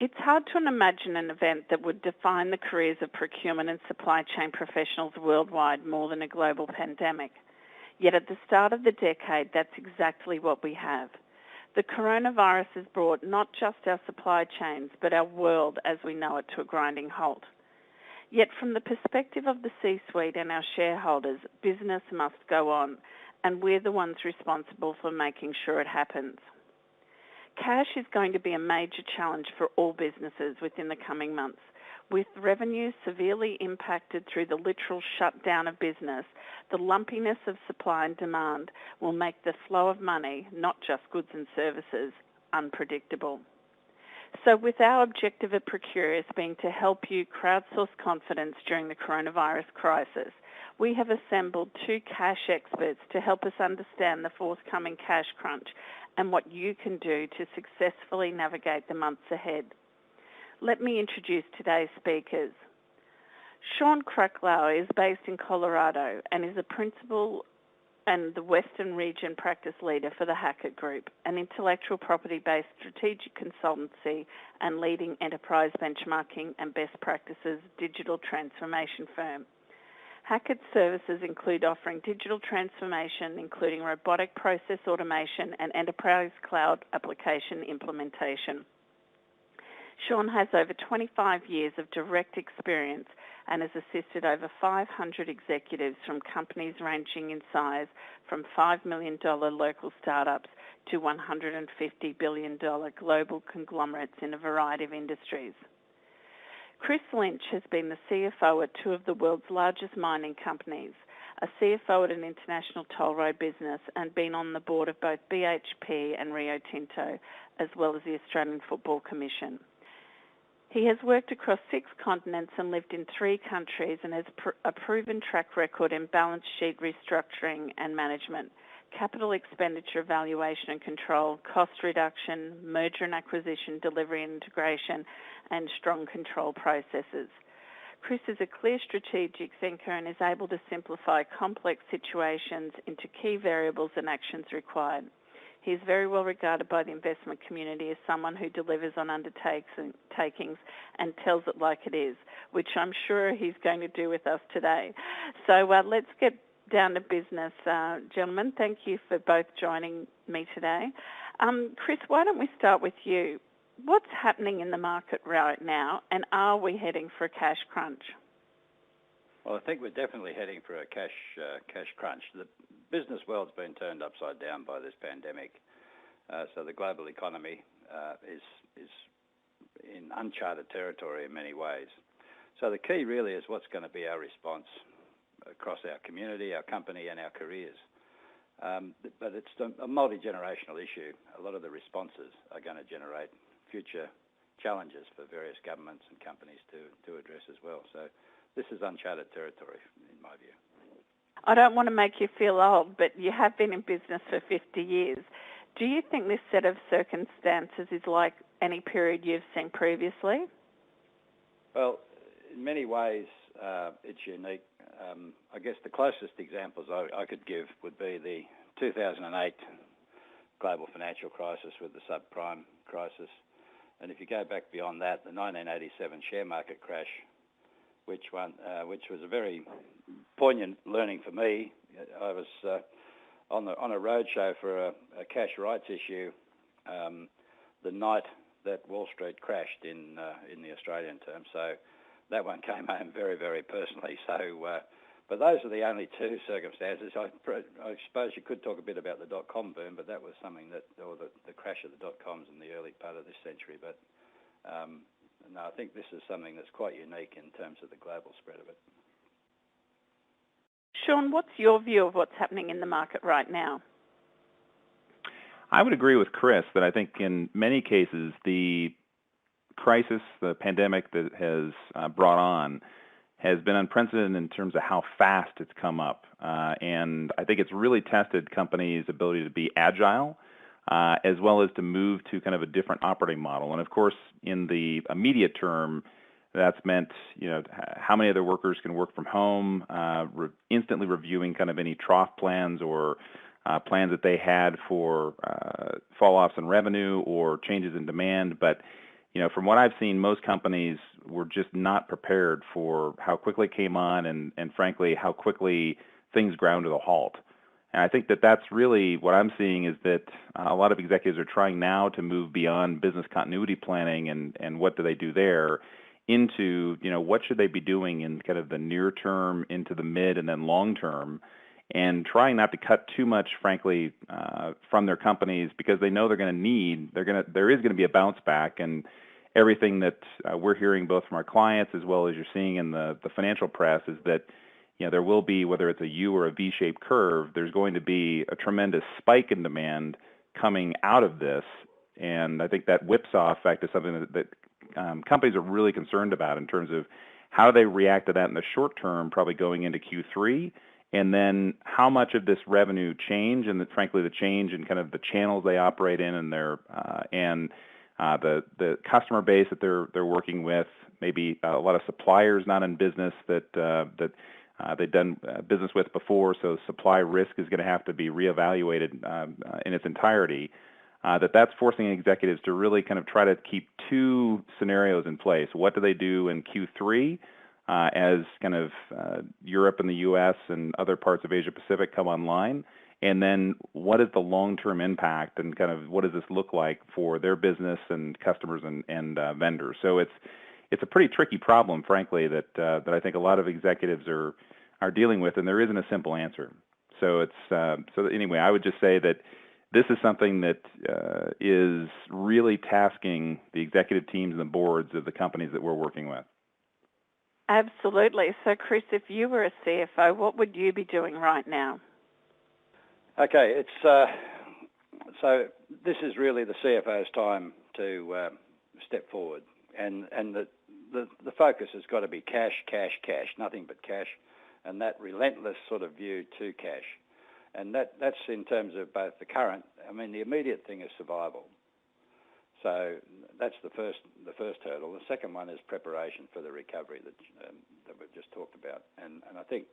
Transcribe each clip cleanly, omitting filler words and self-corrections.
It's hard to imagine an event that would define the careers of procurement and supply chain professionals worldwide more than a global pandemic. Yet at the start of the decade, that's exactly what we have. The coronavirus has brought not just our supply chains, but our world as we know it to a grinding halt. Yet from the perspective of the C-suite and our shareholders, business must go on, and we're the ones responsible for making sure it happens. Cash is going to be a major challenge for all businesses within the coming months. With revenue severely impacted through the literal shutdown of business, the lumpiness of supply and demand will make the flow of money, not just goods and services, unpredictable. So with our objective at Procurious being to help you crowdsource confidence during the coronavirus crisis, we have assembled 2 cash experts to help us understand the forthcoming cash crunch and what you can do to successfully navigate the months ahead. Let me introduce today's speakers. Sean Kraklau is based in Colorado and is a principal and the Western Region practice leader for the Hackett Group, an intellectual property-based strategic consultancy and leading enterprise benchmarking and best practices digital transformation firm. Hackett's services include offering digital transformation, including robotic process automation and enterprise cloud application implementation. Sean has over 25 years of direct experience and has assisted over 500 executives from companies ranging in size from $5 million local startups to $150 billion global conglomerates in a variety of industries. Chris Lynch has been the CFO at 2 of the world's largest mining companies, a CFO at an international toll road business, and been on the board of both BHP and Rio Tinto, as well as the Australian Football Commission. He has worked across 6 continents and lived in 3 countries and has a proven track record in balance sheet restructuring and management, capital expenditure evaluation and control, cost reduction, merger and acquisition, delivery and integration, and strong control processes. Chris is a clear strategic thinker and is able to simplify complex situations into key variables and actions required. He is very well regarded by the investment community as someone who delivers on undertakings and tells it like it is, which I'm sure he's going to do with us today. So let's get down to business, gentlemen. Thank you for both joining me today. Chris, why don't we start with you? What's happening in the market right now, and are we heading for a cash crunch? Well, I think we're definitely heading for a cash crunch. The business world's been turned upside down by this pandemic, so the global economy is in uncharted territory in many ways. So the key really is what's going to be our response across our community, our company, and our careers. But it's a multi-generational issue. A lot of the responses are going to generate future challenges for various governments and companies to address as well. So this is uncharted territory, in my view. I don't want to make you feel old, but you have been in business for 50 years. Do you think this set of circumstances is like any period you've seen previously? Well, in many ways, it's unique. I guess the closest examples I could give would be the 2008 global financial crisis with the subprime crisis. And if you go back beyond that, the 1987 share market crash, which was a very poignant learning for me. I was on a roadshow for a cash rights issue the night that Wall Street crashed in the Australian term. So that one came home very, very personally. So, but those are the only 2 circumstances. I suppose you could talk a bit about the dot-com boom, but that was something or the crash of the dot-coms in the early part of this century. But no, I think this is something that's quite unique in terms of the global spread of it. Sean, what's your view of what's happening in the market right now? I would agree with Chris that I think in many cases the crisis, the pandemic that has brought on has been unprecedented in terms of how fast it's come up. And I think it's really tested companies' ability to be agile as well as to move to kind of a different operating model. And of course, in the immediate term, that's meant, how many of their workers can work from home, instantly reviewing kind of any trough plans or plans that they had for fall-offs in revenue or changes in demand. But from what I've seen, most companies were just not prepared for how quickly it came on and frankly, how quickly things ground to a halt. And I think that that's really what I'm seeing is that a lot of executives are trying now to move beyond business continuity planning and what do they do there into, what should they be doing in kind of the near term into the mid and then long term, and trying not to cut too much, frankly, from their companies because they know there is going to be a bounce back. And everything that we're hearing both from our clients as well as you're seeing in the financial press is that there will be, whether it's a U or a V-shaped curve, there's going to be a tremendous spike in demand coming out of this. And I think that whipsaw effect is something that companies are really concerned about in terms of how they react to that in the short term, probably going into Q3, and then how much of this revenue change and frankly the change in kind of the channels they operate in and their the customer base that they're working with, maybe a lot of suppliers not in business that they've done business with before, so supply risk is going to have to be reevaluated in its entirety. That's forcing executives to really kind of try to keep two scenarios in place. What do they do in Q3 as kind of Europe and the U.S. and other parts of Asia Pacific come online? And then what is the long-term impact and kind of what does this look like for their business and customers and vendors? So it's a pretty tricky problem, frankly, that I think a lot of executives are dealing with, and there isn't a simple answer. So so anyway, I would just say that this is something that is really tasking the executive teams and the boards of the companies that we're working with. Absolutely. So, Chris, if you were a CFO, what would you be doing right now? Okay, so this is really the CFO's time to step forward, and the focus has got to be cash, cash, cash, nothing but cash, and that relentless sort of view to cash. And that's in terms of both the current. I mean, the immediate thing is survival. So that's the first hurdle. The second one is preparation for the recovery that we've just talked about. And I think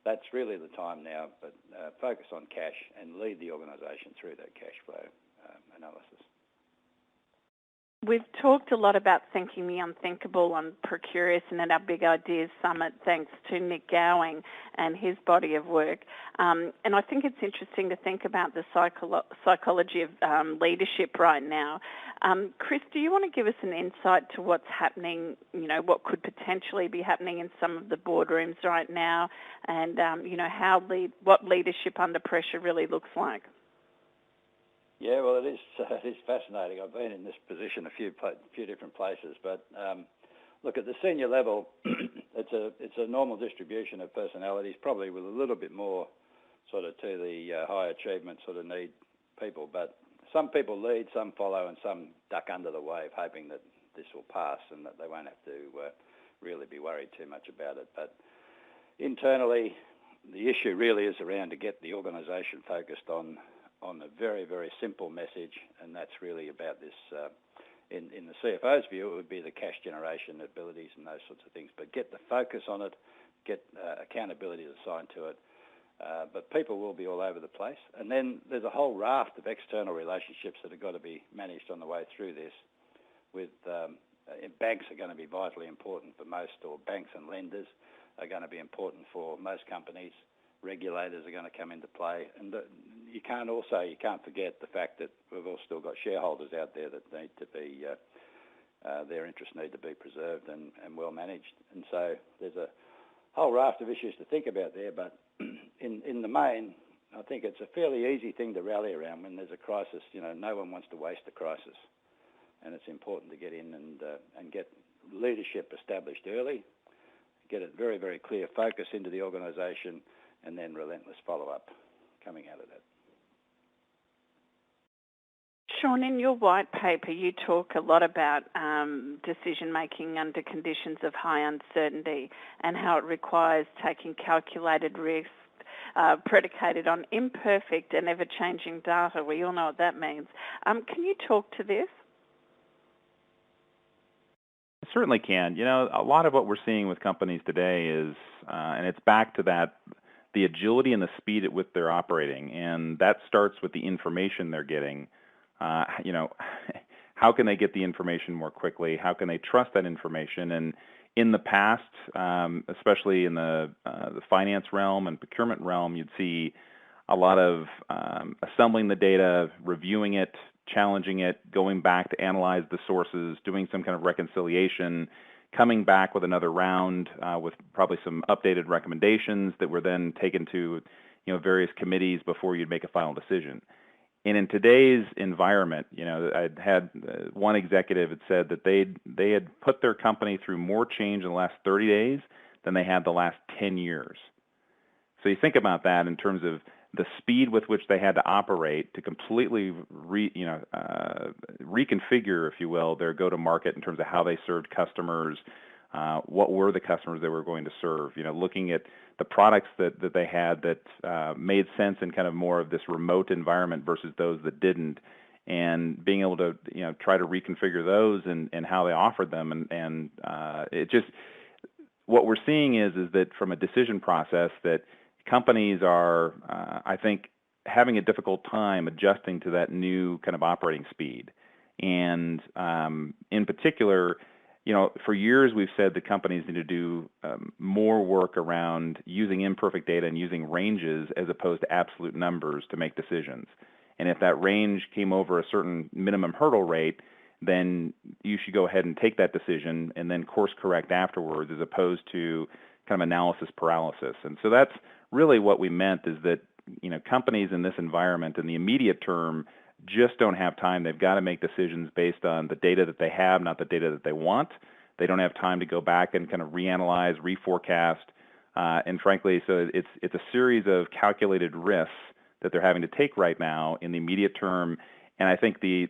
that's really the time now. But focus on cash and lead the organisation through that cash flow analysis. We've talked a lot about thinking the unthinkable on Procurious and at our Big Ideas Summit, thanks to Nick Gowing and his body of work. And I think it's interesting to think about the psychology of leadership right now. Chris, do you want to give us an insight to what's happening, what could potentially be happening in some of the boardrooms right now, and, what leadership under pressure really looks like? Yeah, well, it is fascinating. I've been in this position a few different places, but look, at the senior level, it's a normal distribution of personalities, probably with a little bit more sort of to the high achievement sort of need people. But some people lead, some follow, and some duck under the wave, hoping that this will pass and that they won't have to really be worried too much about it. But internally, the issue really is around to get the organisation focused on a very, very simple message, and that's really about this. In the CFO's view, it would be the cash generation abilities and those sorts of things, but get the focus on it, get accountability assigned to it. But people will be all over the place. And then there's a whole raft of external relationships that have got to be managed on the way through this. With banks are going to be vitally important for most, or banks and lenders are going to be important for most companies. Regulators are going to come into play, and you can't forget the fact that we've all still got shareholders out there that need to be their interests need to be preserved and well managed. And so there's a whole raft of issues to think about there. But in the main, I think it's a fairly easy thing to rally around when there's a crisis. No one wants to waste a crisis, and it's important to get in and get leadership established early, get a very, very clear focus into the organisation, and then relentless follow-up coming out of that. Sean, in your white paper, you talk a lot about decision-making under conditions of high uncertainty and how it requires taking calculated risks predicated on imperfect and ever-changing data. We all know what that means. Can you talk to this? I certainly can. A lot of what we're seeing with companies today is, and it's back to that, the agility and the speed at which they're operating, and that starts with the information they're getting. How how can they get the information more quickly? How can they trust that information? And in the past, especially in the finance realm and procurement realm, you'd see a lot of assembling the data, reviewing it, challenging it, going back to analyze the sources, doing some kind of reconciliation, coming back with another round with probably some updated recommendations that were then taken to various committees before you'd make a final decision. And in today's environment, I'd had one executive had said that they had put their company through more change in the last 30 days than they had the last 10 years. So you think about that in terms of the speed with which they had to operate to completely reconfigure, if you will, their go-to-market in terms of how they served customers, what were the customers they were going to serve, looking at the products that they had that made sense in kind of more of this remote environment versus those that didn't, and being able to try to reconfigure those and how they offered them, and it just, what we're seeing is that from a decision process that companies are, I think, having a difficult time adjusting to that new kind of operating speed. And in particular, for years we've said that companies need to do more work around using imperfect data and using ranges as opposed to absolute numbers to make decisions. And if that range came over a certain minimum hurdle rate, then you should go ahead and take that decision and then course correct afterwards, as opposed to kind of analysis paralysis. And so that's really what we meant, is that companies in this environment in the immediate term just don't have time. They've got to make decisions based on the data that they have, not the data that they want. They don't have time to go back and kind of reanalyze, reforecast, and frankly, so it's a series of calculated risks that they're having to take right now in the immediate term. And I think the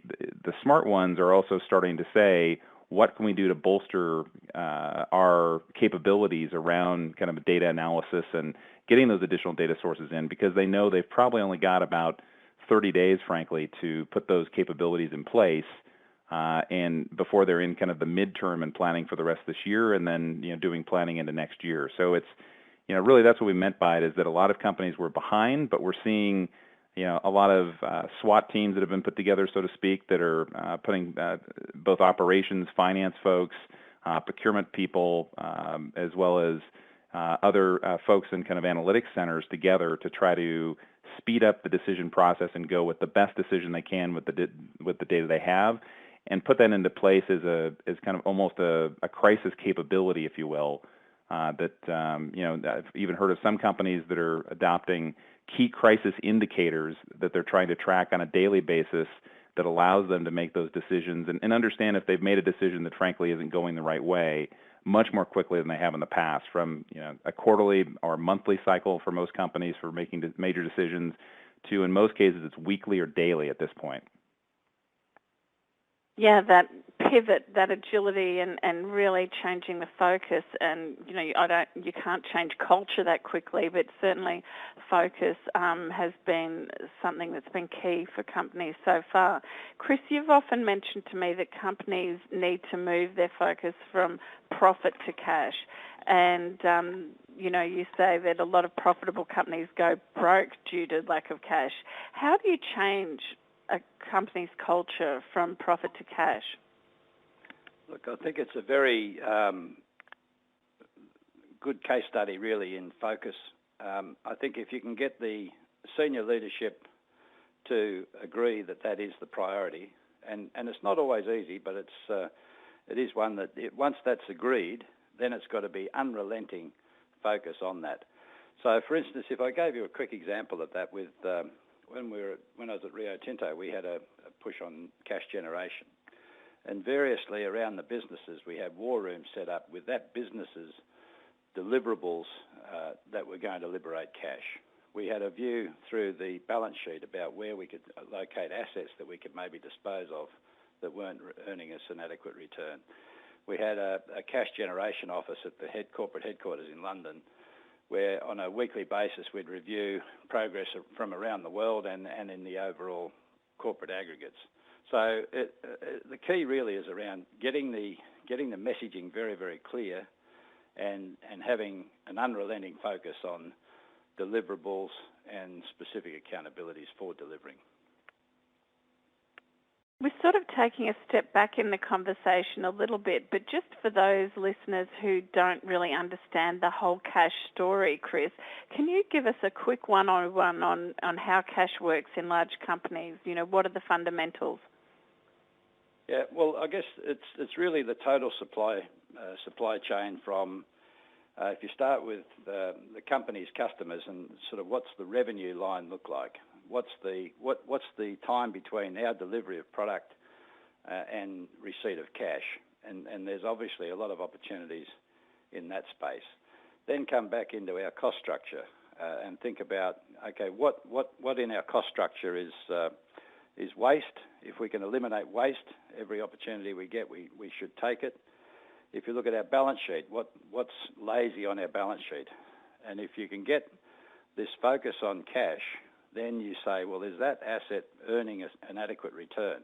smart ones are also starting to say, what can we do to bolster our capabilities around kind of data analysis and getting those additional data sources in, because they know they've probably only got about 30 days, frankly, to put those capabilities in place, and before they're in kind of the midterm and planning for the rest of this year, and then doing planning into next year. So it's really that's what we meant by it, is that a lot of companies were behind, but we're seeing a lot of SWAT teams that have been put together, so to speak, that are putting both operations, finance folks, procurement people, as well as other folks in kind of analytics centers together to try to speed up the decision process and go with the best decision they can with the data they have, and put that into place as kind of almost a crisis capability, if you will. That I've even heard of some companies that are adopting key crisis indicators that they're trying to track on a daily basis that allows them to make those decisions and understand if they've made a decision that frankly isn't going the right way much more quickly than they have in the past, from a quarterly or monthly cycle for most companies for making major decisions to, in most cases, it's weekly or daily at this point. Yeah, that pivot, that agility, and really changing the focus. And you can't change culture that quickly, but certainly focus has been something that's been key for companies so far. Chris, you've often mentioned to me that companies need to move their focus from profit to cash, and you say that a lot of profitable companies go broke due to lack of cash. How do you change a company's culture from profit to cash? Look, I think it's a very good case study, really, in focus. I think if you can get the senior leadership to agree that is the priority, and it's not always easy, but it is one that once that's agreed, then it's got to be unrelenting focus on that. So, for instance, if I gave you a quick example of that with when I was at Rio Tinto, we had a push on cash generation. And variously around the businesses, we had war rooms set up with that business's deliverables that were going to liberate cash. We had a view through the balance sheet about where we could locate assets that we could maybe dispose of that weren't earning us an adequate return. We had a cash generation office at the corporate headquarters in London, where on a weekly basis we'd review progress from around the world and in the overall corporate aggregates. So the key really is around getting the messaging very, very clear and having an unrelenting focus on deliverables and specific accountabilities for delivering. We're sort of taking a step back in the conversation a little bit, but just for those listeners who don't really understand the whole cash story, Chris, can you give us a quick one-on-one on how cash works in large companies? You know, what are the fundamentals? Yeah, well, I guess it's really the total supply chain from if you start with the company's customers and sort of what's the revenue line look like? What's the time between our delivery of product and receipt of cash? And there's obviously a lot of opportunities in that space. Then come back into our cost structure and think about, okay, what in our cost structure is waste? If we can eliminate waste, every opportunity we get, we should take it. If you look at our balance sheet, what's lazy on our balance sheet? And if you can get this focus on cash, then you say, well, is that asset earning an adequate return?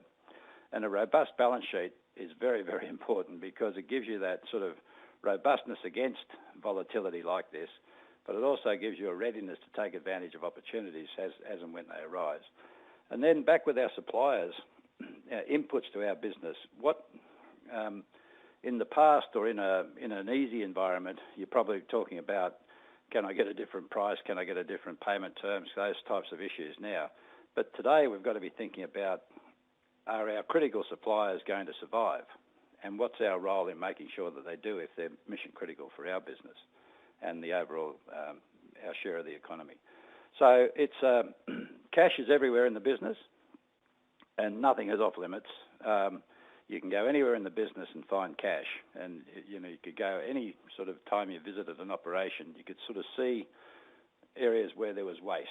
And a robust balance sheet is very, very important because it gives you that sort of robustness against volatility like this, but it also gives you a readiness to take advantage of opportunities as and when they arise. And then back with our suppliers, our inputs to our business. What in the past or in an easy environment, you're probably talking about, can I get a different price? Can I get a different payment terms? Those types of issues now. But today we've got to be thinking about, are our critical suppliers going to survive? And what's our role in making sure that they do if they're mission critical for our business and the overall, our share of the economy? So it's cash is everywhere in the business and nothing is off limits. You can go anywhere in the business and find cash, and you could go any sort of time you visited an operation, you could sort of see areas where there was waste.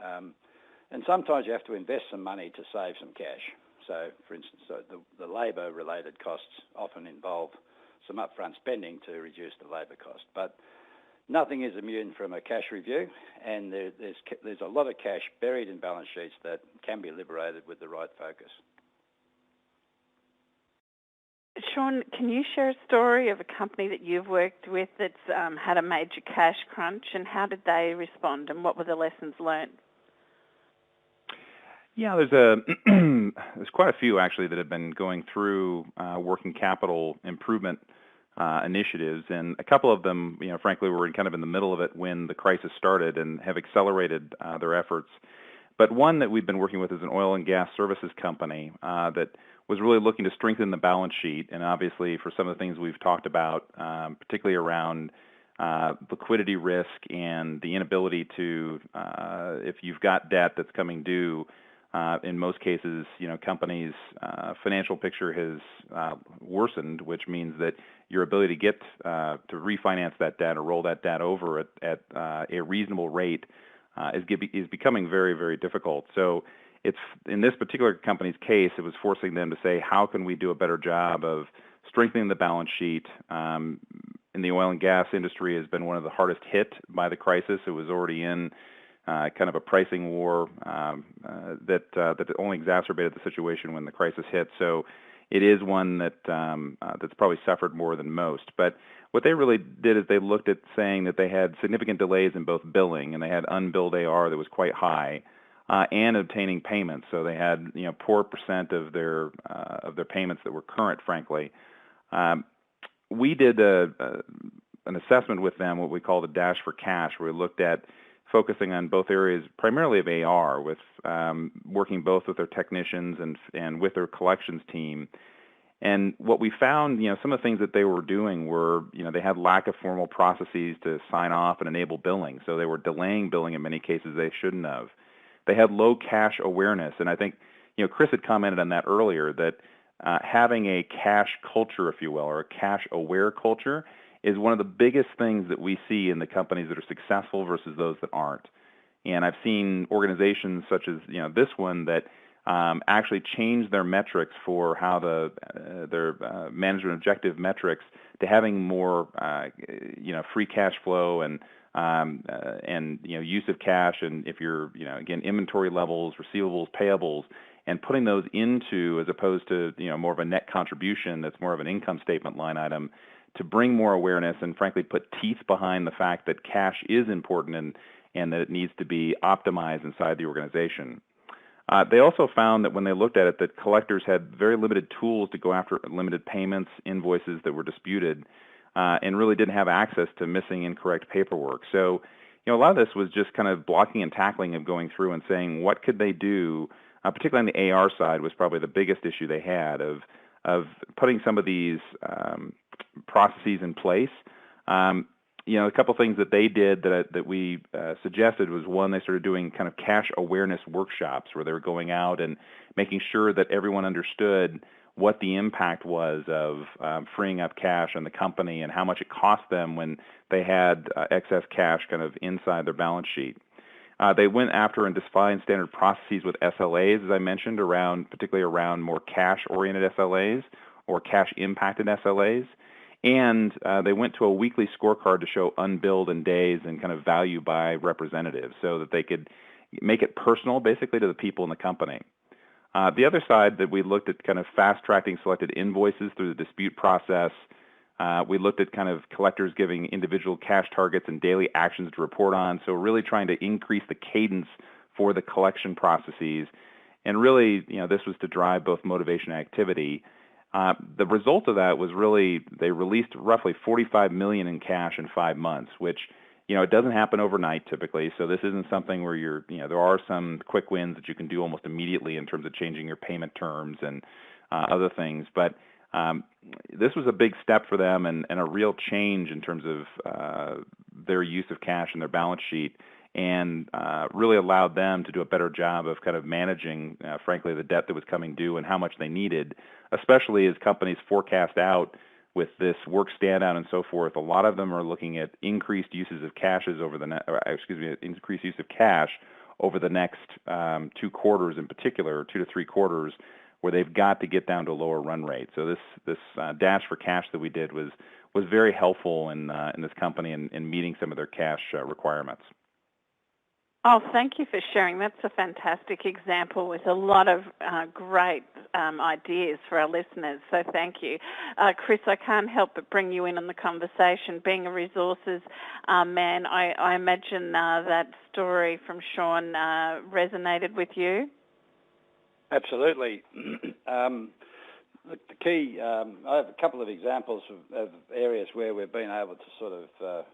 And sometimes you have to invest some money to save some cash. So, for instance, the labour-related costs often involve some upfront spending to reduce the labour cost. But nothing is immune from a cash review, and there's a lot of cash buried in balance sheets that can be liberated with the right focus. Sean, can you share a story of a company that you've worked with that's had a major cash crunch, and how did they respond, and what were the lessons learned? Yeah, there's quite a few actually that have been going through working capital improvement initiatives, and a couple of them, frankly, were kind of in the middle of it when the crisis started and have accelerated their efforts. But one that we've been working with is an oil and gas services company that was really looking to strengthen the balance sheet, and obviously for some of the things we've talked about, particularly around liquidity risk and the inability to, if you've got debt that's coming due, in most cases, companies' financial picture has worsened, which means that your ability to get to refinance that debt or roll that debt over at a reasonable rate is becoming very, very difficult. So it's in this particular company's case, it was forcing them to say, how can we do a better job of strengthening the balance sheet? In the oil and gas industry has been one of the hardest hit by the crisis. It was already in kind of a pricing war that only exacerbated the situation when the crisis hit. So it is one that that's probably suffered more than most. But what they really did is they looked at saying that they had significant delays in both billing, and they had unbilled AR that was quite high, and obtaining payments. So they had poor percent of their payments that were current, frankly. We did an assessment with them, what we call the Dash for Cash, where we looked at focusing on both areas, primarily of AR, with working both with their technicians and with their collections team. And what we found, some of the things that they were doing were, they had lack of formal processes to sign off and enable billing. So they were delaying billing in many cases they shouldn't have. They had low cash awareness. And I think, Chris had commented on that earlier, that having a cash culture, if you will, or a cash-aware culture is one of the biggest things that we see in the companies that are successful versus those that aren't. And I've seen organizations such as this one that actually change their metrics for how their management objective metrics to having more free cash flow and use of cash, and if you're again inventory levels, receivables, payables, and putting those into, as opposed to more of a net contribution that's more of an income statement line item, to bring more awareness and frankly put teeth behind the fact that cash is important and that it needs to be optimized inside the organization. They also found that when they looked at it, that collectors had very limited tools to go after limited payments, invoices that were disputed, and really didn't have access to missing incorrect paperwork. So, a lot of this was just kind of blocking and tackling of going through and saying what could they do, particularly on the AR side was probably the biggest issue they had of putting some of these processes in place. A couple things that they did that we suggested was, one, they started doing kind of cash awareness workshops where they were going out and making sure that everyone understood what the impact was of freeing up cash in the company and how much it cost them when they had excess cash kind of inside their balance sheet. They went after and defined standard processes with SLAs, as I mentioned, particularly around more cash-oriented SLAs or cash-impacted SLAs. And they went to a weekly scorecard to show unbilled and days and kind of value by representatives so that they could make it personal, basically, to the people in the company. The other side that we looked at kind of fast-tracking selected invoices through the dispute process. We looked at kind of collectors giving individual cash targets and daily actions to report on, so really trying to increase the cadence for the collection processes. And really, this was to drive both motivation and activity. The result of that was really they released roughly $45 million in cash in 5 months, which it doesn't happen overnight typically. So this isn't something where there are some quick wins that you can do almost immediately in terms of changing your payment terms and other things. But this was a big step for them and a real change in terms of their use of cash in their balance sheet, and really allowed them to do a better job of kind of managing, frankly, the debt that was coming due and how much they needed, especially as companies forecast out with this work standout and so forth. A lot of them are looking at increased uses of increased use of cash over the next 2 quarters in particular, 2 to 3 quarters, where they've got to get down to a lower run rate. So this dash for cash that we did was very helpful in this company in meeting some of their cash requirements. Oh, thank you for sharing. That's a fantastic example with a lot of great ideas for our listeners. So thank you. Chris, I can't help but bring you in on the conversation. Being a resources man, I imagine that story from Sean resonated with you. Absolutely. The key, I have a couple of examples of areas where we've been able to sort of,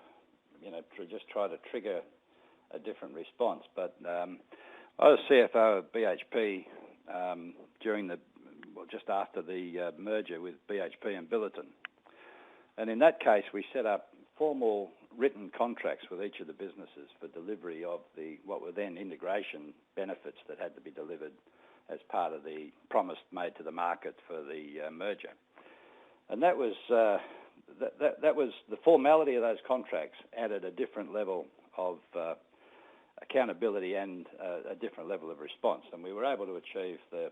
just try to trigger a different response. But I was CFO of BHP just after the merger with BHP and Billiton. And in that case, we set up formal written contracts with each of the businesses for delivery of what were then integration benefits that had to be delivered as part of the promise made to the market for the merger. And that was that was the formality of those contracts added a different level of accountability and a different level of response. And we were able to achieve the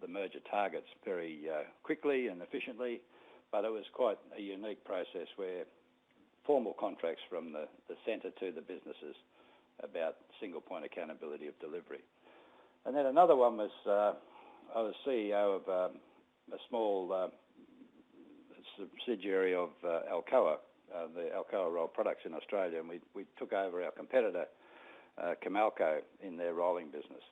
merger targets very quickly and efficiently, but it was quite a unique process where formal contracts from the centre to the businesses about single point accountability of delivery. And then another one was I was CEO of a small subsidiary of Alcoa, the Alcoa rolled products in Australia, and we took over our competitor Comalco in their rolling business.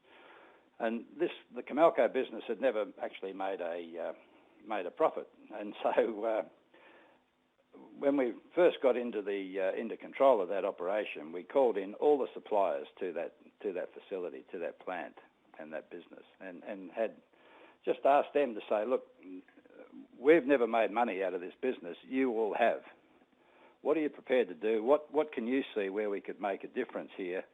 And the Comalco business had never actually made a profit, and so when we first got into control of that operation, we called in all the suppliers to that facility, to that plant and that business, and had just asked them to say, look, we've never made money out of this business. You all have. What are you prepared to do? What can you see where we could make a difference here?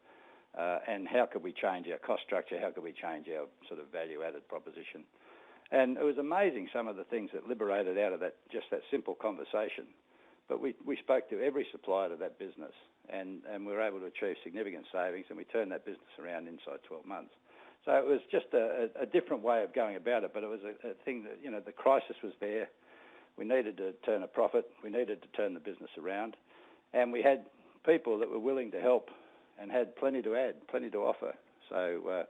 And how could we change our cost structure? How could we change our sort of value-added proposition? And it was amazing some of the things that liberated out of that simple conversation. But we spoke to every supplier to that business, and we were able to achieve significant savings, and we turned that business around inside 12 months. So it was just a different way of going about it, but it was a thing that, the crisis was there. We needed to turn a profit. We needed to turn the business around. And we had people that were willing to help and had plenty to add, plenty to offer. So,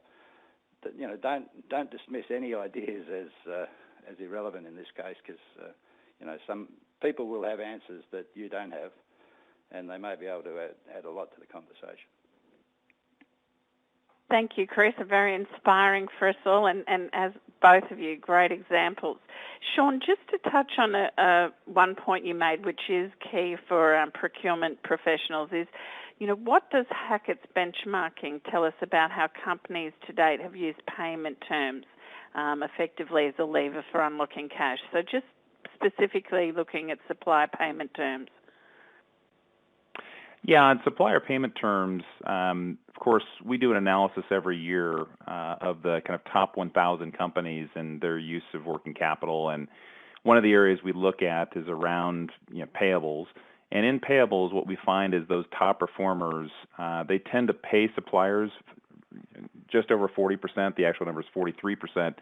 don't dismiss any ideas as irrelevant in this case, because, some people will have answers that you don't have, and they may be able to add a lot to the conversation. Thank you, Chris. Very inspiring for us all, and as both of you, great examples. Sean, just to touch on one point you made, which is key for procurement professionals, is, what does Hackett's benchmarking tell us about how companies to date have used payment terms effectively as a lever for unlocking cash? So just specifically looking at supplier payment terms. Yeah, on supplier payment terms, of course, we do an analysis every year of the kind of top 1,000 companies and their use of working capital. And one of the areas we look at is around payables. And in payables, what we find is those top performers, they tend to pay suppliers just over 40%. The actual number is 43%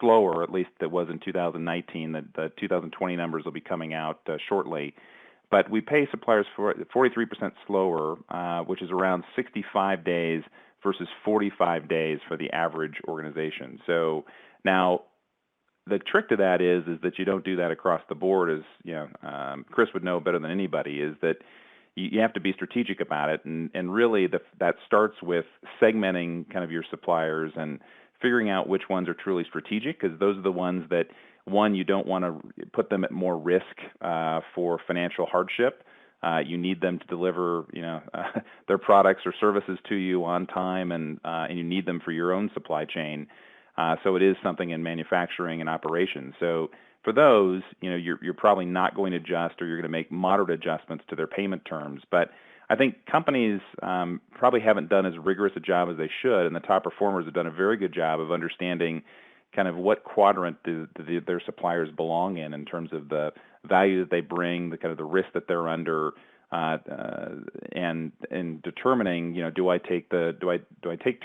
slower, at least it was in 2019. The 2020 numbers will be coming out shortly. But we pay suppliers for 43% slower, which is around 65 days versus 45 days for the average organization. So now the trick to that is that you don't do that across the board, as Chris would know better than anybody, is that you have to be strategic about it, and really that starts with segmenting kind of your suppliers and figuring out which ones are truly strategic, because those are the ones that, one, you don't want to put them at more risk for financial hardship. You need them to deliver, their products or services to you on time, and you need them for your own supply chain. So it is something in manufacturing and operations. So for those, you're probably not going to adjust, or you're going to make moderate adjustments to their payment terms. But I think companies probably haven't done as rigorous a job as they should, and the top performers have done a very good job of understanding kind of what quadrant do their suppliers belong in terms of the value that they bring, the kind of the risk that they're under, and determining, do I take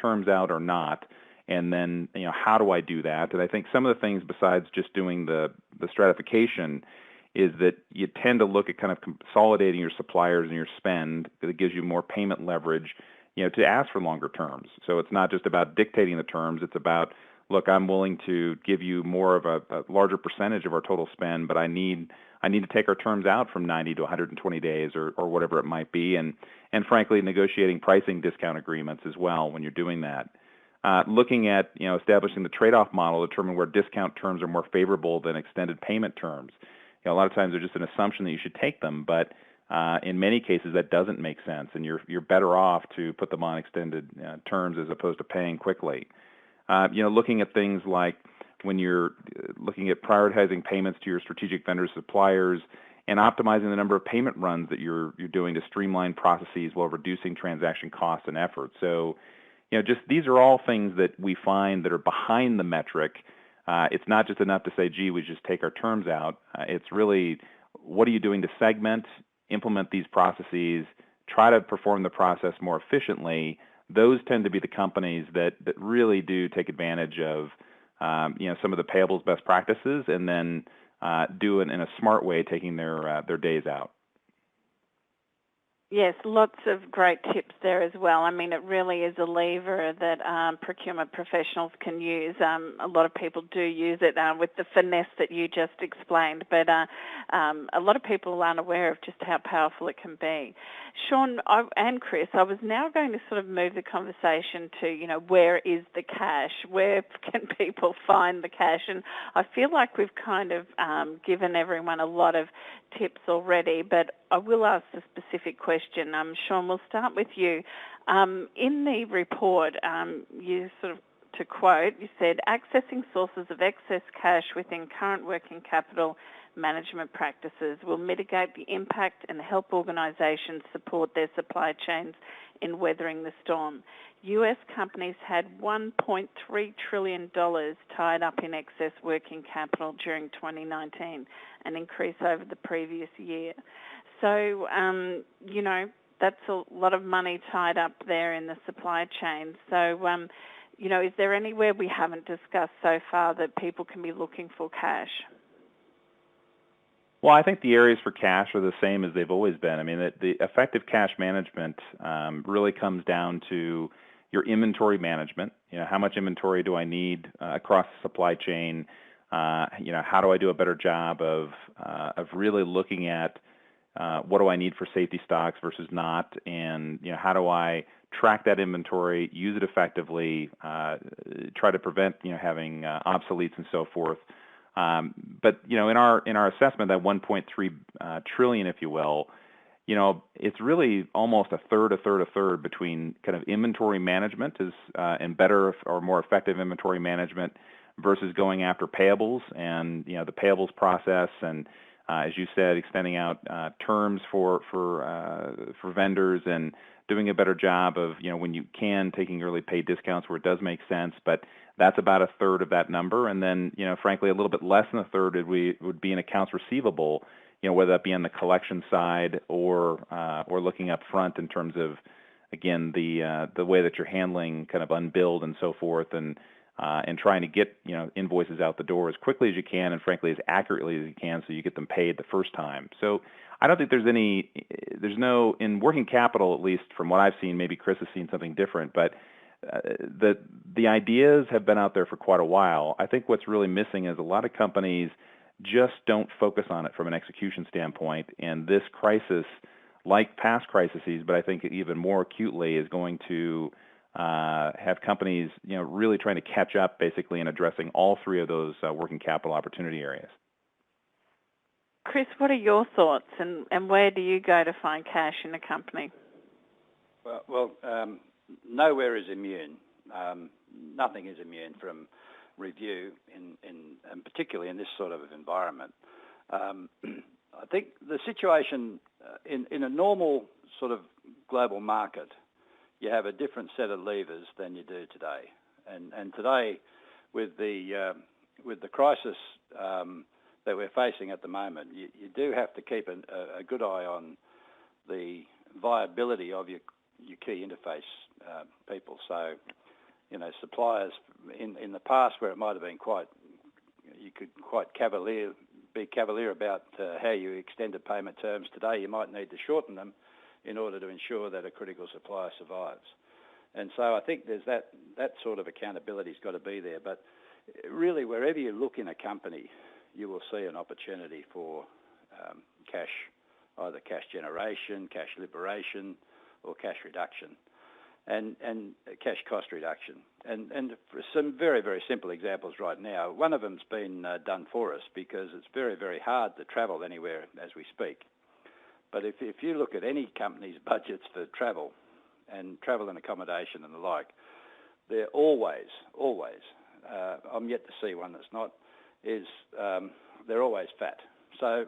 terms out or not, and then how do I do that? And I think some of the things besides just doing the stratification is that you tend to look at kind of consolidating your suppliers and your spend, because it gives you more payment leverage, to ask for longer terms. So it's not just about dictating the terms; it's about, look, I'm willing to give you more of a larger percentage of our total spend, but I need to take our terms out from 90 to 120 days or whatever it might be, and frankly, negotiating pricing discount agreements as well when you're doing that. Looking at establishing the trade-off model to determine where discount terms are more favorable than extended payment terms. A lot of times they're just an assumption that you should take them, but in many cases that doesn't make sense, and you're better off to put them on extended terms as opposed to paying quickly. Looking at things like when you're looking at prioritizing payments to your strategic vendors, suppliers, and optimizing the number of payment runs that you're doing to streamline processes while reducing transaction costs and effort. So, just these are all things that we find that are behind the metric. It's not just enough to say, gee, we just take our terms out. It's really, what are you doing to segment, implement these processes, try to perform the process more efficiently. Those tend to be the companies that really do take advantage of some of the payables best practices, and then do it in a smart way, taking their days out. Yes, lots of great tips there as well. I mean, it really is a lever that procurement professionals can use. A lot of people do use it with the finesse that you just explained, but a lot of people aren't aware of just how powerful it can be. Sean and Chris, I was now going to sort of move the conversation to, where is the cash? Where can people find the cash? And I feel like we've kind of given everyone a lot of tips already, but I will ask a specific question. Sean, we'll start with you. In the report, you sort of, to quote, you said, accessing sources of excess cash within current working capital management practices will mitigate the impact and help organisations support their supply chains in weathering the storm. U.S. companies had $1.3 trillion tied up in excess working capital during 2019, an increase over the previous year. So, that's a lot of money tied up there in the supply chain. So, is there anywhere we haven't discussed so far that people can be looking for cash? Well, I think the areas for cash are the same as they've always been. I mean, the effective cash management really comes down to your inventory management. How much inventory do I need across the supply chain? How do I do a better job of really looking at what do I need for safety stocks versus not, and how do I track that inventory, use it effectively, try to prevent having obsoletes and so forth. But in our assessment, that 1.3 trillion, if you will, it's really almost a third between kind of inventory management and better or more effective inventory management versus going after payables and the payables process and as you said, extending out terms for vendors and doing a better job of when you can taking early pay discounts where it does make sense. But that's about a third of that number, and then frankly a little bit less than a third would be in accounts receivable. Whether that be on the collection side or looking up front in terms of, again, the way that you're handling kind of unbilled and so forth, and trying to get invoices out the door as quickly as you can, and frankly as accurately as you can, so you get them paid the first time. So I don't think there's no in working capital, at least from what I've seen. Maybe Chris has seen something different, but the ideas have been out there for quite a while. I think what's really missing is a lot of companies just don't focus on it from an execution standpoint, and this crisis, like past crises, but I think even more acutely, is going to have companies really trying to catch up basically in addressing all three of those working capital opportunity areas. Chris, what are your thoughts, and where do you go to find cash in a company? Well, nowhere is immune. Nothing is immune from review, and particularly in this sort of environment. I think the situation in a normal sort of global market, you have a different set of levers than you do today. And today, with the crisis that we're facing at the moment, you do have to keep a good eye on the viability of your key interface people. So, suppliers in the past where it might have been you could be cavalier about how you extended payment terms. Today, you might need to shorten them in order to ensure that a critical supplier survives. And so I think there's that sort of accountability's got to be there. But really, wherever you look in a company, you will see an opportunity for cash, either cash generation, cash liberation, or cash reduction, and cash cost reduction. And for some very, very simple examples right now, one of them's been done for us because it's very, very hard to travel anywhere as we speak. But if you look at any company's budgets for travel and accommodation and the like, they're always, I'm yet to see one that's not, they're always fat. So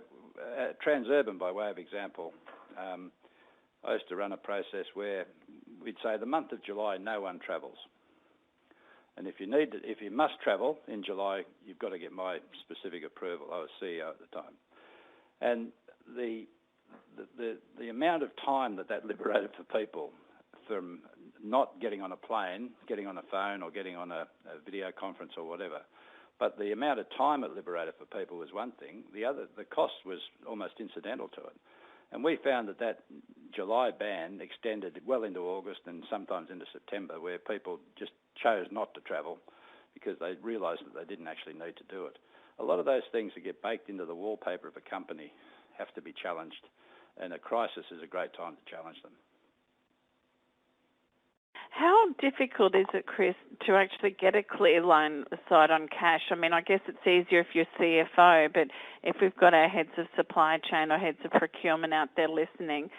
Transurban, by way of example, I used to run a process where we'd say the month of July, no one travels. And if you must travel in July, you've got to get my specific approval. I was CEO at the time. And the amount of time that liberated for people from not getting on a plane, getting on a phone or getting on a video conference or whatever, but the amount of time it liberated for people was one thing. The cost was almost incidental to it. And we found that July ban extended well into August and sometimes into September, where people just chose not to travel because they realised that they didn't actually need to do it. A lot of those things that get baked into the wallpaper of a company have to be challenged, and a crisis is a great time to challenge them. How difficult is it, Chris, to actually get a clear line of sight on cash? I mean, I guess it's easier if you're CFO, but if we've got our heads of supply chain or heads of procurement out there listening,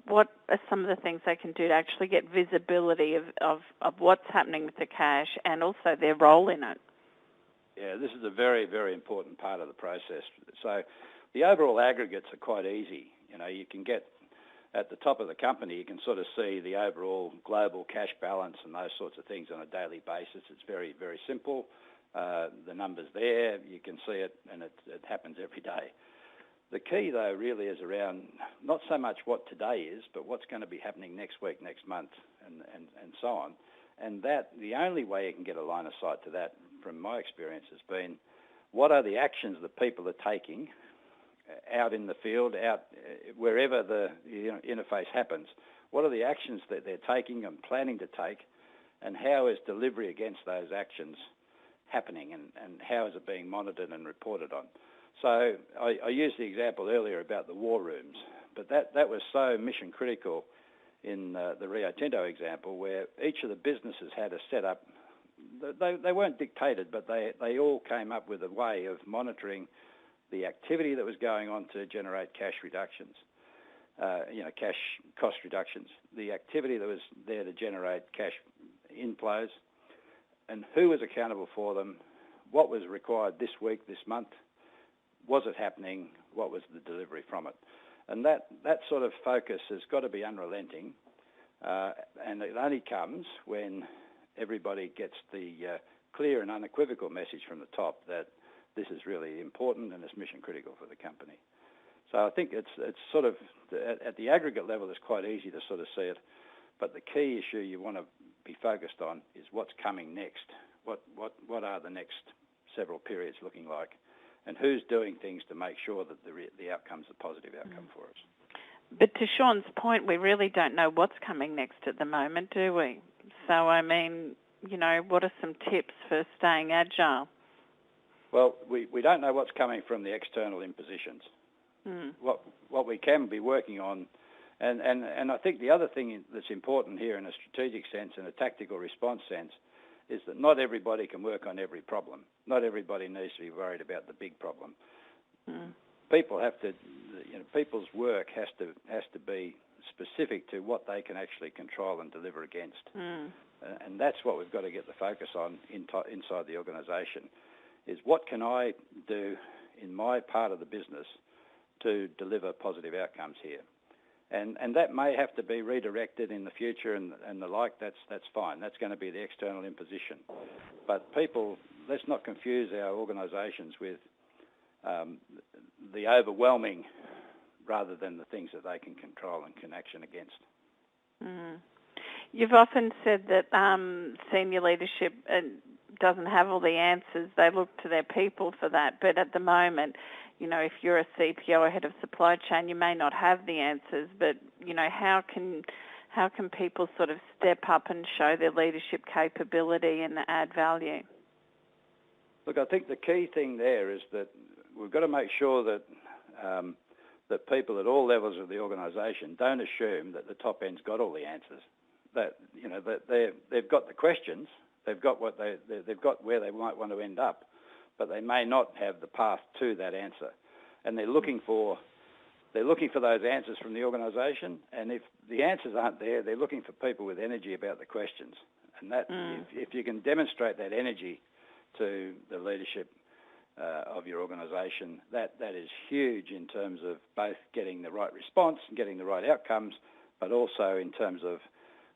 what are some of the things they can do to actually get visibility of what's happening with the cash and also their role in it? Yeah, this is a very, very important part of the process. So the overall aggregates are quite easy. You can get at the top of the company, you can sort of see the overall global cash balance and those sorts of things on a daily basis. It's very, very simple. The number's there. You can see it, and it happens every day. The key, though, really is around not so much what today is, but what's going to be happening next week, next month, and so on. And the only way you can get a line of sight to that, from my experience, has been what are the actions that people are taking out in the field, out wherever the interface happens. What are the actions that they're taking and planning to take, and how is delivery against those actions happening, and how is it being monitored and reported on? So I used the example earlier about the war rooms, but that was so mission critical in the Rio Tinto example, where each of the businesses had a setup. They weren't dictated, but they all came up with a way of monitoring the activity that was going on to generate cash reductions, cash cost reductions, the activity that was there to generate cash inflows, and who was accountable for them, what was required this week, this month, was it happening, what was the delivery from it. And that sort of focus has got to be unrelenting, and it only comes when everybody gets the clear and unequivocal message from the top that this is really important and it's mission critical for the company. So I think it's sort of, at the aggregate level, it's quite easy to sort of see it, but the key issue you want to be focused on is what's coming next. What are the next several periods looking like, and who's doing things to make sure that the outcome's a positive outcome for us. But to Sean's point, we really don't know what's coming next at the moment, do we? So, I mean, what are some tips for staying agile? Well, we don't know what's coming from the external impositions. What we can be working on, and I think the other thing that's important here in a strategic sense and a tactical response sense is that not everybody can work on every problem. Not everybody needs to be worried about the big problem. People have to, people's work has to be specific to what they can actually control and deliver against. And that's what we've got to get the focus on inside the organisation, is what can I do in my part of the business to deliver positive outcomes here. And that may have to be redirected in the future and the like. That's fine. That's going to be the external imposition. But people, let's not confuse our organisations with the overwhelming rather than the things that they can control and can action against. You've often said that senior leadership doesn't have all the answers. They look to their people for that. But at the moment, if you're a CPO or head of supply chain, you may not have the answers. But, how can people sort of step up and show their leadership capability and add value? Look, I think the key thing there is that we've got to make sure that that people at all levels of the organisation don't assume that the top end's got all the answers. That that they've got the questions, they've got they've got where they might want to end up, but they may not have the path to that answer, and they're looking for those answers from the organisation. And if the answers aren't there, they're looking for people with energy about the questions. And that if you can demonstrate that energy to the leadership of your organisation, that is huge in terms of both getting the right response and getting the right outcomes, but also in terms of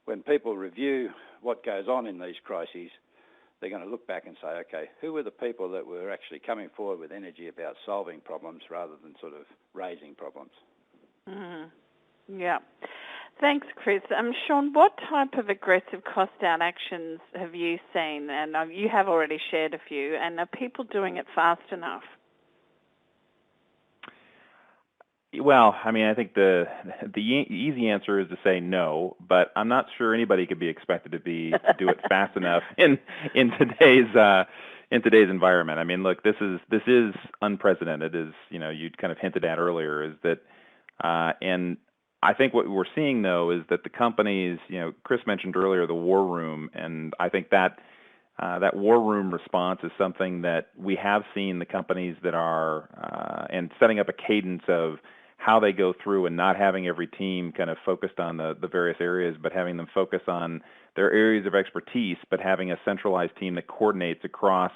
when people review what goes on in these crises, they're going to look back and say, okay, who were the people that were actually coming forward with energy about solving problems rather than sort of raising problems? Yeah. Thanks, Chris. Sean, what type of aggressive cost-out actions have you seen? And you have already shared a few. And are people doing it fast enough? Well, I mean, I think the easy answer is to say no, but I'm not sure anybody could be expected to do it fast enough in today's environment. I mean, look, this is unprecedented, as you'd kind of hinted at earlier, is that, and I think what we're seeing though is that the companies, Chris mentioned earlier the war room, and I think that that war room response is something that we have seen the companies that are and setting up a cadence of how they go through and not having every team kind of focused on the various areas, but having them focus on their areas of expertise, but having a centralized team that coordinates across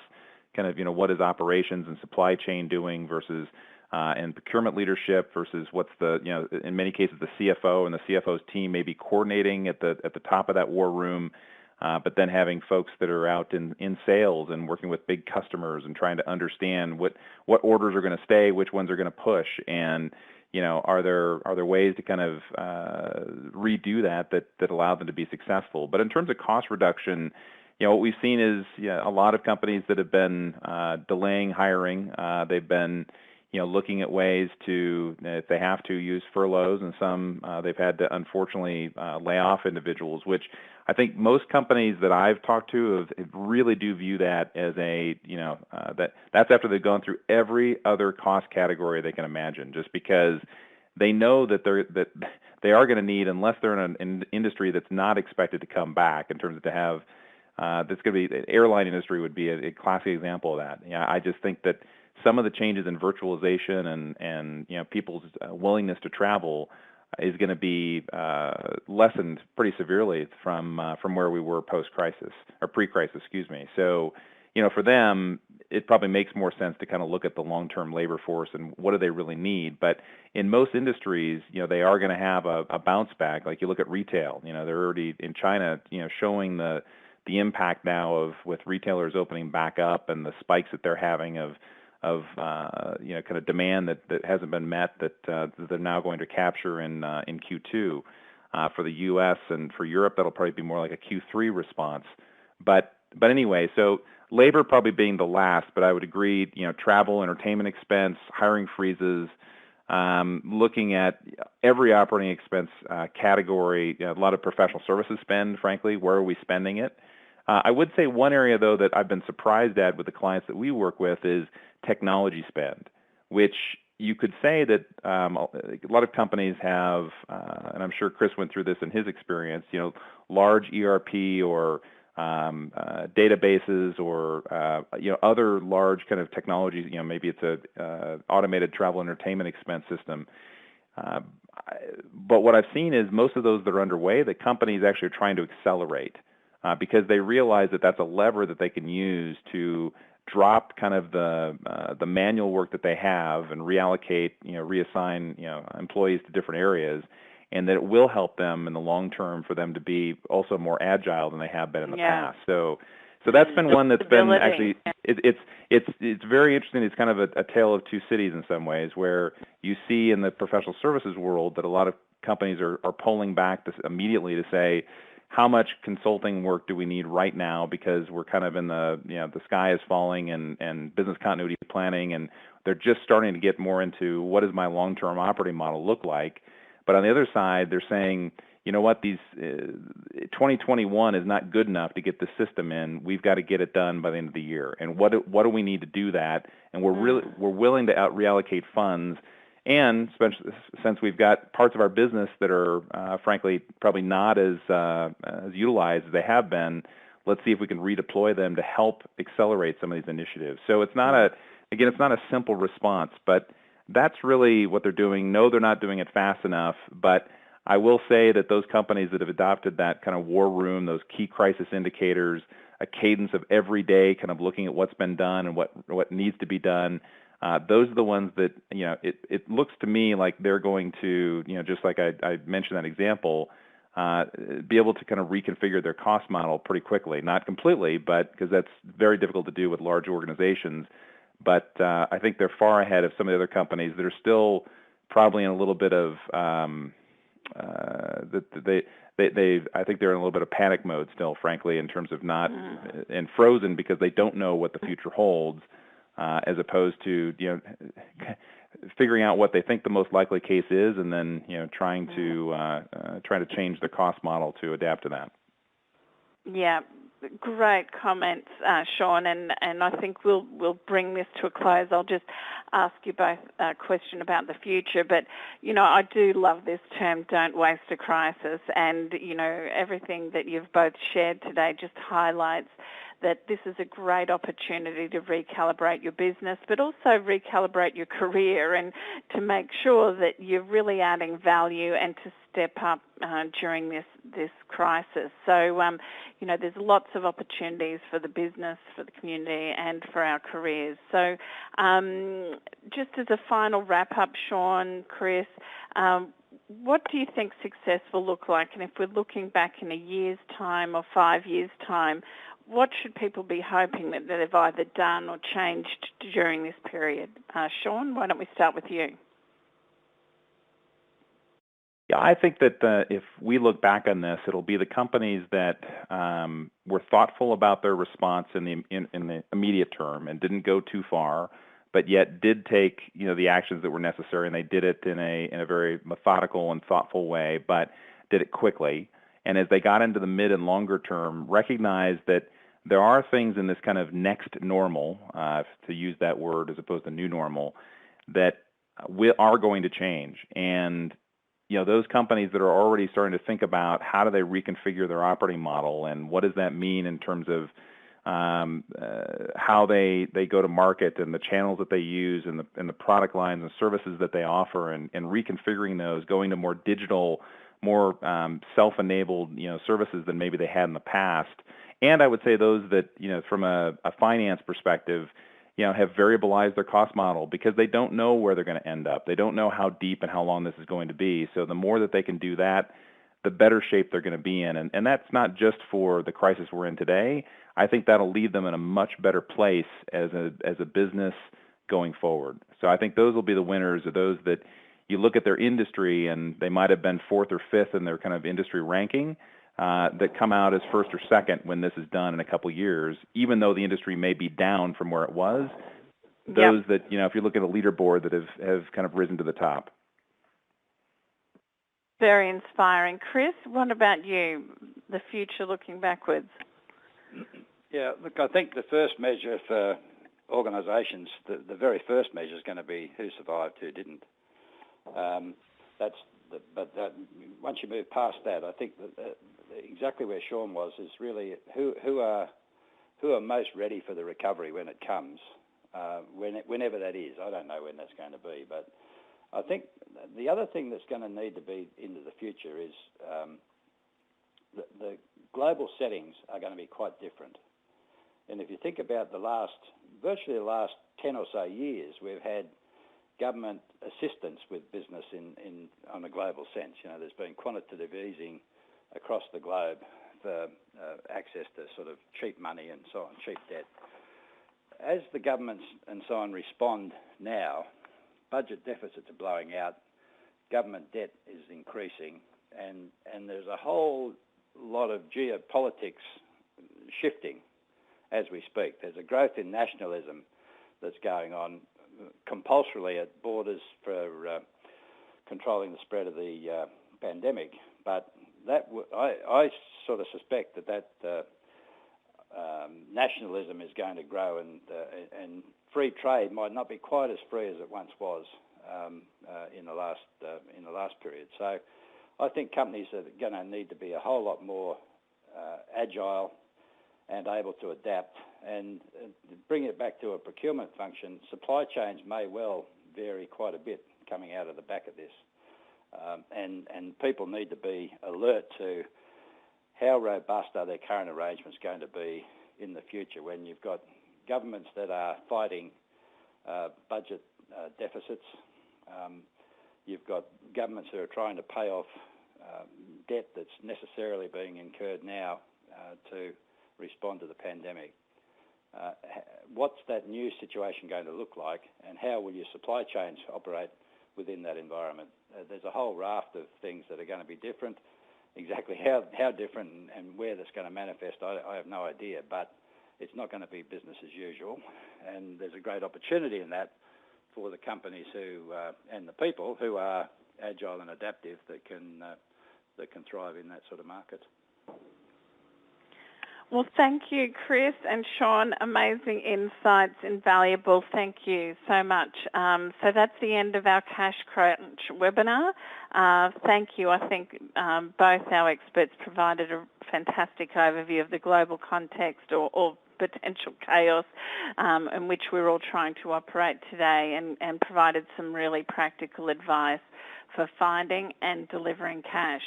kind of, what is operations and supply chain doing versus and procurement leadership versus what's in many cases the CFO and the CFO's team may be coordinating at the top of that war room, but then having folks that are out in sales and working with big customers and trying to understand what orders are going to stay, which ones are going to push, and are there ways to kind of redo that allow them to be successful. But in terms of cost reduction, what we've seen is a lot of companies that have been delaying hiring. They've been looking at ways to, if they have to, use furloughs, and some they've had to unfortunately lay off individuals, which I think most companies that I've talked to have really do view that as that's after they've gone through every other cost category they can imagine, just because they know that they are going to need, unless they're in an industry that's not expected to come back in terms of to have, that's going to be, the airline industry would be a classic example of that. Yeah, I just think that some of the changes in virtualization and people's willingness to travel is going to be lessened pretty severely from where we were post-crisis or pre-crisis, excuse me. So, for them, it probably makes more sense to kind of look at the long-term labor force and what do they really need. But in most industries, they are going to have a bounce back. Like you look at retail, they're already in China, showing the impact now with retailers opening back up and the spikes that they're having of kind of demand that hasn't been met that they're now going to capture in Q2 for the U.S. and for Europe. That'll probably be more like a Q3 response. But anyway, so labor probably being the last, but I would agree. Travel, entertainment expense, hiring freezes, looking at every operating expense category. A lot of professional services spend. Frankly, where are we spending it? I would say one area, though, that I've been surprised at with the clients that we work with is technology spend, which you could say that a lot of companies have, and I'm sure Chris went through this in his experience, large ERP or databases or other large kind of technologies. Maybe it's a automated travel entertainment expense system. But what I've seen is most of those that are underway, the companies actually are trying to accelerate because they realize that that's a lever that they can use to drop kind of the manual work that they have and reallocate, reassign, employees to different areas, and that it will help them in the long term for them to be also more agile than they have been in the past. So that's been one that's been actually it's very interesting. It's kind of a tale of two cities in some ways, where you see in the professional services world that a lot of companies are pulling back this immediately to say, how much consulting work do we need right now, because we're kind of in the sky is falling and business continuity planning, and they're just starting to get more into what does my long-term operating model look like. But on the other side, they're saying, you know what, these 2021 is not good enough to get the system in. We've got to get it done by the end of the year. And what do we need to do that? And we're willing to reallocate funds. And since we've got parts of our business that are, frankly, probably not as utilized as they have been, let's see if we can redeploy them to help accelerate some of these initiatives. So it's not it's not a simple response, but that's really what they're doing. No, they're not doing it fast enough, but I will say that those companies that have adopted that kind of war room, those key crisis indicators, a cadence of every day kind of looking at what's been done and what needs to be done, those are the ones that, it looks to me like they're going to, just like I mentioned that example, be able to kind of reconfigure their cost model pretty quickly. Not completely, but because that's very difficult to do with large organizations. But I think they're far ahead of some of the other companies that are still probably in a little bit of, I think they're in a little bit of panic mode still, frankly, in terms of not, and frozen because they don't know what the future holds. As opposed to figuring out what they think the most likely case is, and then trying to change the cost model to adapt to that. Yeah, great comments, Sean, and I think we'll bring this to a close. I'll just ask you both a question about the future, but I do love this term, don't waste a crisis, and everything that you've both shared today just highlights that this is a great opportunity to recalibrate your business, but also recalibrate your career and to make sure that you're really adding value and to step up during this crisis. So, there's lots of opportunities for the business, for the community, and for our careers. So, just as a final wrap-up, Sean, Chris, what do you think success will look like? And if we're looking back in a year's time or 5 years' time, what should people be hoping that they've either done or changed during this period? Sean, why don't we start with you? Yeah, I think that if we look back on this, it'll be the companies that were thoughtful about their response in the immediate term and didn't go too far, but yet did take the actions that were necessary, and they did it in a very methodical and thoughtful way, but did it quickly. And as they got into the mid and longer term, recognized that there are things in this kind of next normal, to use that word as opposed to new normal, that we are going to change. And those companies that are already starting to think about how do they reconfigure their operating model and what does that mean in terms of how they go to market and the channels that they use and the product lines and services that they offer, and reconfiguring those, going to more digital, more self-enabled services than maybe they had in the past. And I would say those that from a finance perspective have variabilized their cost model because they don't know where they're going to end up. They don't know how deep and how long this is going to be. So the more that they can do that, the better shape they're going to be in. And that's not just for the crisis we're in today. I think that'll leave them in a much better place as a business going forward. So I think those will be the winners, are those that you look at their industry and they might have been fourth or fifth in their kind of industry ranking, that come out as first or second when this is done in a couple of years, even though the industry may be down from where it was. Those that, if you look at a leaderboard that have kind of risen to the top. Very inspiring. Chris, what about you, the future looking backwards? Yeah, look, I think the first measure for organisations, the very first measure is going to be who survived, who didn't. Once you move past that, I think that exactly where Sean was is really who are most ready for the recovery when it comes, whenever that is. I don't know when that's going to be, but I think the other thing that's going to need to be into the future is the global settings are going to be quite different. And if you think about virtually the last 10 or so years, we've had government assistance with business on a global sense. There's been quantitative easing across the globe for access to sort of cheap money and so on, cheap debt. As the governments and so on respond now, budget deficits are blowing out, government debt is increasing, and there's a whole lot of geopolitics shifting as we speak. There's a growth in nationalism that's going on compulsorily at borders for controlling the spread of the pandemic. But I sort of suspect that nationalism is going to grow, and free trade might not be quite as free as it once was in the last period. So I think companies are going to need to be a whole lot more agile and able to adapt. And bring it back to a procurement function, supply chains may well vary quite a bit coming out of the back of this. And people need to be alert to how robust are their current arrangements going to be in the future when you've got governments that are fighting budget deficits. You've got governments who are trying to pay off debt that's necessarily being incurred now to respond to the pandemic. What's that new situation going to look like, and how will your supply chains operate within that environment? There's a whole raft of things that are going to be different. Exactly how different and where that's going to manifest, I have no idea, but it's not going to be business as usual, and there's a great opportunity in that for the companies and the people who are agile and adaptive that can thrive in that sort of market. Well, thank you, Chris and Sean. Amazing insights, invaluable. Thank you so much. So that's the end of our Cash Crunch webinar. Thank you. I think both our experts provided a fantastic overview of the global context or potential chaos in which we're all trying to operate today, and provided some really practical advice for finding and delivering cash.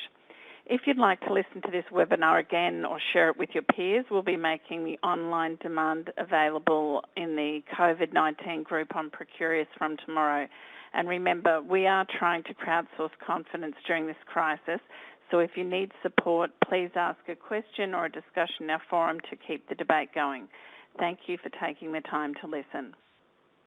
If you'd like to listen to this webinar again or share it with your peers, we'll be making the online demand available in the COVID-19 group on Procurious from tomorrow. And remember, we are trying to crowdsource confidence during this crisis, so if you need support, please ask a question or a discussion in our forum to keep the debate going. Thank you for taking the time to listen.